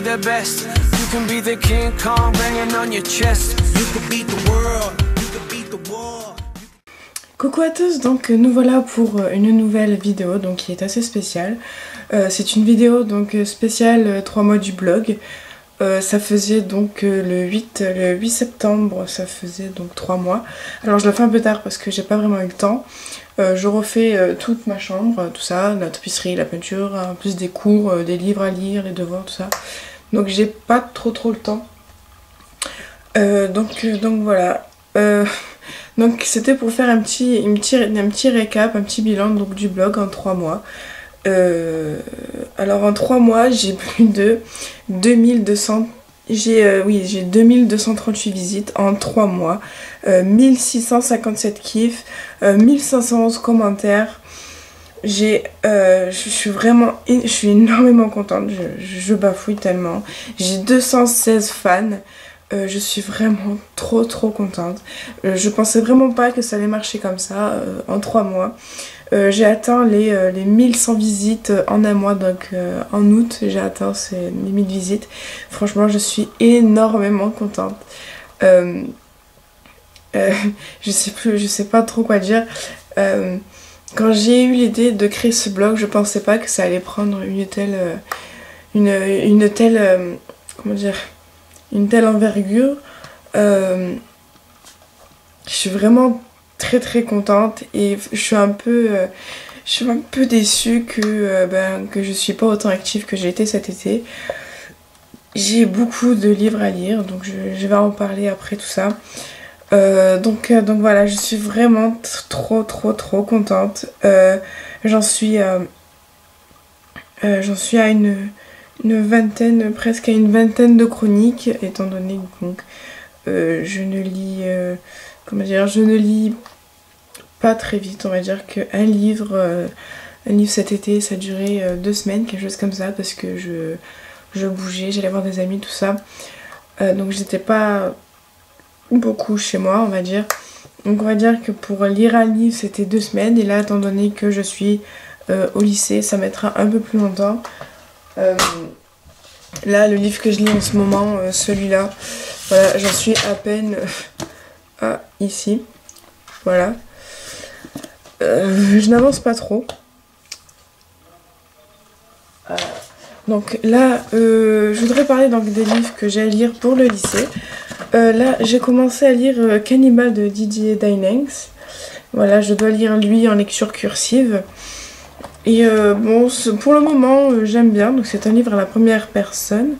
the best. You can be the King Kong banging on your chest. You can beat the world, you can beat the war. Coucou à tous, donc nous voilà pour une nouvelle vidéo donc qui est assez spéciale. C'est une vidéo donc spéciale 3 mois du blog. Ça faisait donc le 8 septembre, ça faisait donc 3 mois. Alors je le fais un peu tard parce que j'ai pas vraiment eu le temps. Je refais toute ma chambre, tout ça, la tapisserie, la peinture, en plus des cours, des livres à lire, les devoirs, tout ça. Donc j'ai pas trop le temps. Donc voilà. Donc c'était pour faire un petit récap, un petit bilan donc, du blog en 3 mois. Alors en 3 mois j'ai plus de 2200, j'ai 2238 visites en 3 mois, 1657 kiffs, 1511 commentaires. Je suis énormément contente, je bafouille tellement. J'ai 216 fans. Je suis vraiment trop contente. Je pensais vraiment pas que ça allait marcher comme ça en 3 mois. J'ai atteint les 1100 visites en un mois, donc en août j'ai atteint les 1000 visites. Franchement je suis énormément contente. Je sais pas trop quoi dire. Quand j'ai eu l'idée de créer ce blog, je pensais pas que ça allait prendre une telle envergure. Je suis vraiment très contente et je suis un peu déçue que je suis pas autant active que j'ai été cet été. J'ai beaucoup de livres à lire, donc je vais en parler après tout ça. Donc voilà, je suis vraiment trop contente. J'en suis à une vingtaine, presque à une vingtaine de chroniques, étant donné donc je ne lis pas très vite. On va dire qu'un livre cet été ça a duré 2 semaines, quelque chose comme ça, parce que je bougeais, j'allais voir des amis, tout ça, donc j'étais pas beaucoup chez moi, on va dire. Donc on va dire que pour lire un livre c'était 2 semaines, et là étant donné que je suis au lycée, ça mettra un peu plus longtemps. Là le livre que je lis en ce moment, celui-là, voilà, j'en suis à peine à ici, voilà. Je n'avance pas trop. Donc là je voudrais parler donc des livres que j'ai à lire pour le lycée. Là j'ai commencé à lire Cannibal de Didier Dynanx. Voilà, je dois lire lui en lecture cursive. Et bon, pour le moment j'aime bien, donc c'est un livre à la première personne.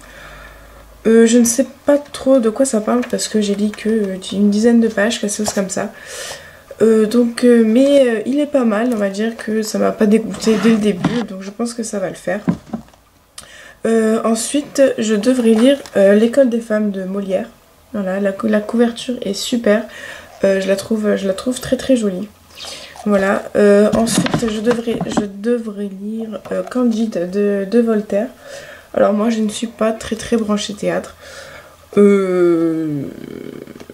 Je ne sais pas trop de quoi ça parle parce que j'ai lu que une dizaine de pages, quelque chose comme ça. Mais il est pas mal, on va dire que ça m'a pas dégoûté dès le début, donc je pense que ça va le faire. Ensuite je devrais lire L'école des femmes de Molière. Voilà, la couverture est super, je la trouve très jolie. Voilà, ensuite je devrais lire Candide de Voltaire. Alors moi je ne suis pas très branchée théâtre,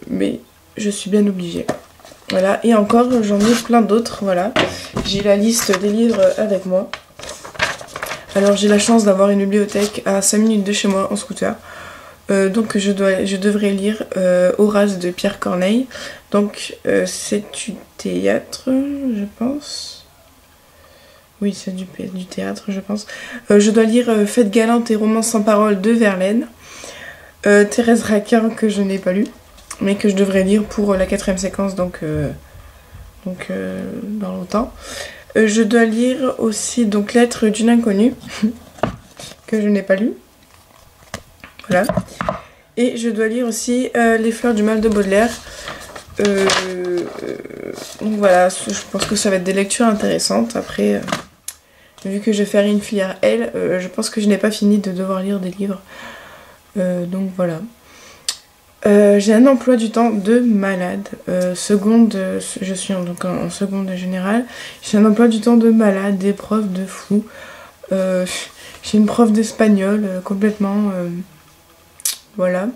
mais je suis bien obligée. Voilà, et encore j'en ai plein d'autres, voilà. J'ai la liste des livres avec moi. Alors j'ai la chance d'avoir une bibliothèque à 5 minutes de chez moi en scooter. Donc je devrais lire Horace de Pierre Corneille. Donc c'est du théâtre, je pense. Oui, c'est du théâtre, je pense. Je dois lire Fête galante et romance sans parole de Verlaine. Thérèse Raquin, que je n'ai pas lu, mais que je devrais lire pour la 4e séquence, donc dans longtemps. Je dois lire aussi donc Lettre d'une inconnue, que je n'ai pas lu. Voilà. Et je dois lire aussi Les fleurs du mal de Baudelaire. Donc voilà, je pense que ça va être des lectures intéressantes. Après, vu que je vais faire une filière L, je pense que je n'ai pas fini de devoir lire des livres. Donc voilà. J'ai un emploi du temps de malade. Je suis donc en seconde générale. J'ai un emploi du temps de malade, des profs de fou. J'ai une prof d'espagnol complètement... voilà.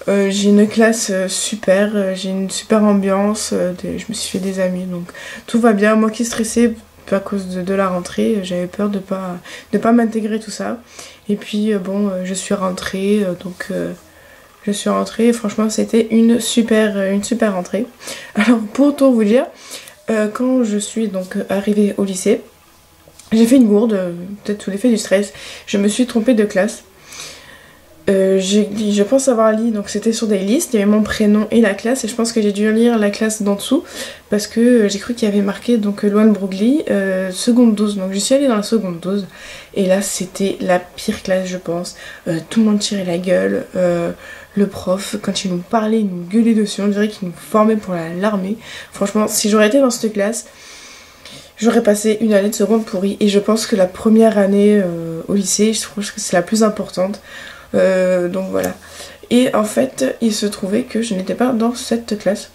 J'ai une classe super, j'ai une super ambiance, je me suis fait des amis, donc tout va bien. Moi qui stressais peu à cause de la rentrée, j'avais peur de pas m'intégrer tout ça. Et puis bon, je suis rentrée, je suis rentrée et franchement c'était une super rentrée. Alors pour tout vous dire, quand je suis donc arrivée au lycée, j'ai fait une gourde, peut-être sous l'effet du stress, je me suis trompée de classe. Je pense avoir lu, donc c'était sur des listes, il y avait mon prénom et la classe, et je pense que j'ai dû lire la classe d'en dessous, parce que j'ai cru qu'il y avait marqué donc Louane Broglie, seconde 12, donc je suis allée dans la seconde 12, et là c'était la pire classe je pense, tout le monde tirait la gueule, le prof, quand il nous parlait, il nous gueulait dessus, on dirait qu'il nous formait pour l'armée. Franchement, si j'aurais été dans cette classe, j'aurais passé une année de seconde pourrie, et je pense que la première année au lycée, je trouve que c'est la plus importante. Donc voilà. Et en fait, il se trouvait que je n'étais pas dans cette classe,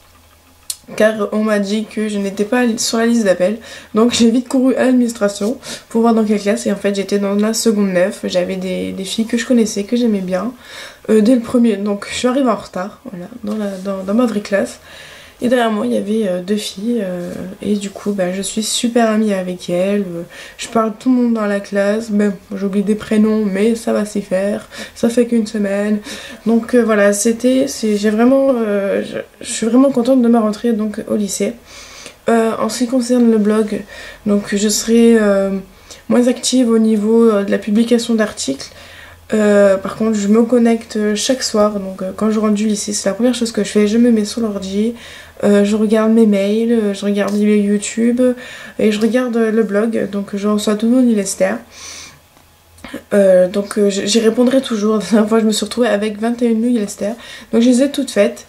car on m'a dit que je n'étais pas sur la liste d'appel. Donc j'ai vite couru à l'administration pour voir dans quelle classe. Et en fait, j'étais dans la seconde 9. J'avais des filles que je connaissais, que j'aimais bien. Dès le premier, donc je suis arrivée en retard, voilà, dans ma vraie classe. Et derrière moi, il y avait 2 filles, et du coup, je suis super amie avec elles. Je parle tout le monde dans la classe, même j'oublie des prénoms, mais ça va s'y faire. Ça fait qu'une semaine. Donc voilà, je suis vraiment contente de ma rentrée donc au lycée. En ce qui concerne le blog, donc je serai moins active au niveau de la publication d'articles. Par contre je me connecte chaque soir, donc quand je rentre du lycée c'est la première chose que je fais, je me mets sur l'ordi, je regarde mes mails, je regarde les YouTube et je regarde le blog, donc je reçois tous nos newsletters. Donc j'y répondrai toujours. La dernière fois je me suis retrouvée avec 21 newsletters, donc je les ai toutes faites.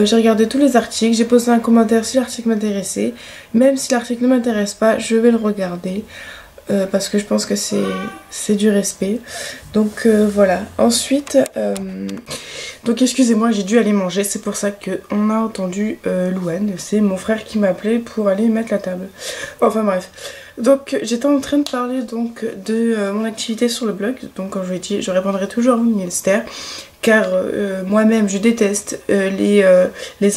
J'ai regardé tous les articles, j'ai posé un commentaire si l'article m'intéressait, même si l'article ne m'intéresse pas je vais le regarder. Parce que je pense que c'est du respect. Donc voilà. Ensuite, donc excusez-moi, j'ai dû aller manger. C'est pour ça qu'on a entendu Louane. C'est mon frère qui m'a appelé pour aller mettre la table. Enfin bref. Donc j'étais en train de parler donc de mon activité sur le blog. Donc comme je vous l'ai dit, je répondrai toujours à mon newsletter. Car moi-même je déteste les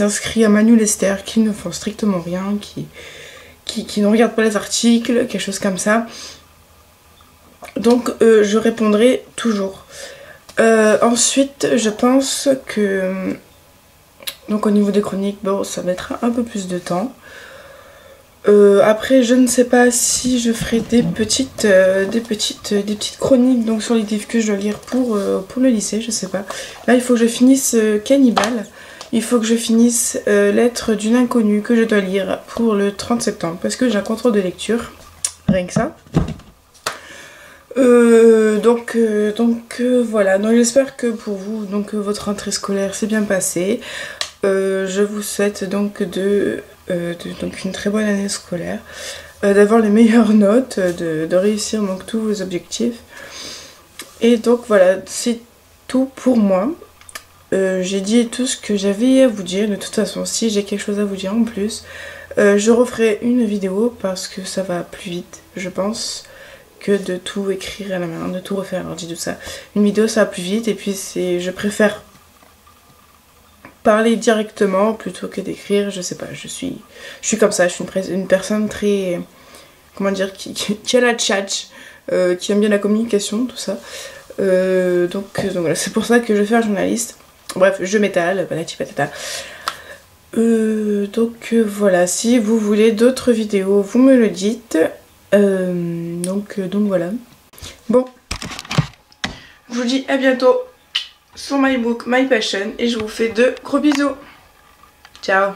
inscrits à ma newsletter qui ne font strictement rien, qui ne regardent pas les articles, quelque chose comme ça. Donc je répondrai toujours. Ensuite je pense que donc au niveau des chroniques, bon ça mettra un peu plus de temps. Après je ne sais pas si je ferai des petites chroniques donc sur les livres que je dois lire pour le lycée, je sais pas. Là il faut que je finisse Cannibal. Il faut que je finisse Lettre d'une inconnue que je dois lire pour le 30 septembre parce que j'ai un contrôle de lecture, rien que ça. Donc voilà, donc j'espère que pour vous donc votre rentrée scolaire s'est bien passée. Je vous souhaite donc donc une très bonne année scolaire, d'avoir les meilleures notes, de réussir donc tous vos objectifs. Et donc voilà, c'est tout pour moi. J'ai dit tout ce que j'avais à vous dire. De toute façon, si j'ai quelque chose à vous dire en plus, je referai une vidéo parce que ça va plus vite, je pense, que de tout écrire à la main, de tout refaire à l'ordi, tout ça. Une vidéo, ça va plus vite et puis je préfère parler directement plutôt que d'écrire. Je sais pas, je suis comme ça. Je suis une personne très, comment dire, qui a la tchatch, qui aime bien la communication, tout ça. Donc voilà, c'est pour ça que je vais faire journaliste. Bref, je m'étale, patati patata. Donc voilà, si vous voulez d'autres vidéos, vous me le dites. Donc voilà. Bon, je vous dis à bientôt sur My Book, My Passion et je vous fais de gros bisous. Ciao.